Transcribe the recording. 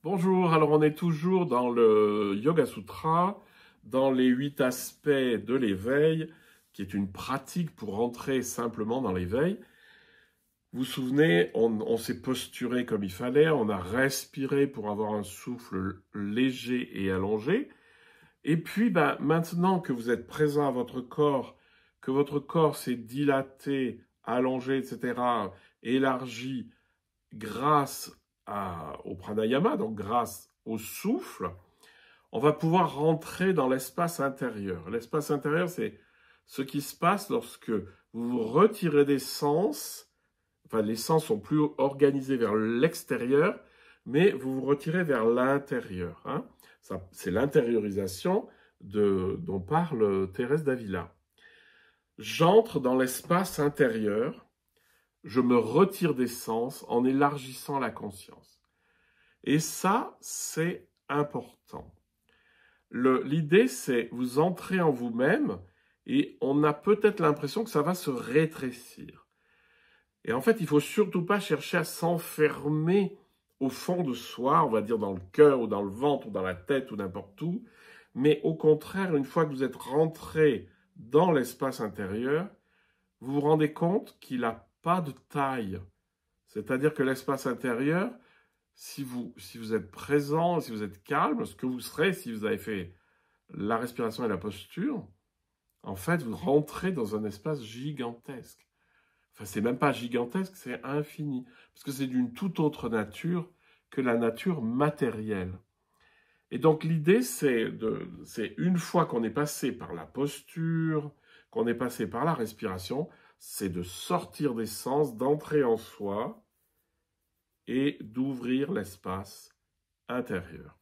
Bonjour, alors on est toujours dans le Yoga Sutra, dans les 8 aspects de l'éveil, qui est une pratique pour rentrer simplement dans l'éveil. Vous vous souvenez, on s'est posturé comme il fallait, on a respiré pour avoir un souffle léger et allongé. Et puis maintenant que vous êtes présent à votre corps, que votre corps s'est dilaté, allongé, etc., élargi grâce au pranayama, donc grâce au souffle, on va pouvoir rentrer dans l'espace intérieur. L'espace intérieur, c'est ce qui se passe lorsque vous vous retirez des sens, enfin les sens sont plus organisés vers l'extérieur, mais vous vous retirez vers l'intérieur. Hein. C'est l'intériorisation dont parle Thérèse d'Avila. J'entre dans l'espace intérieur, je me retire des sens en élargissant la conscience. Et ça, c'est important. L'idée, c'est vous entrez en vous-même et on a peut-être l'impression que ça va se rétrécir. Et en fait, il ne faut surtout pas chercher à s'enfermer au fond de soi, on va dire dans le cœur ou dans le ventre ou dans la tête ou n'importe où, mais au contraire, une fois que vous êtes rentré dans l'espace intérieur, vous vous rendez compte qu'il n'a pas de taille. C'est-à-dire que l'espace intérieur, si vous êtes présent, si vous êtes calme, ce que vous serez si vous avez fait la respiration et la posture, en fait, vous rentrez dans un espace gigantesque. Enfin, c'est même pas gigantesque, c'est infini. Parce que c'est d'une toute autre nature que la nature matérielle. Et donc, l'idée, c'est une fois qu'on est passé par la posture, qu'on est passé par la respiration, c'est de sortir des sens, d'entrer en soi et d'ouvrir l'espace intérieur.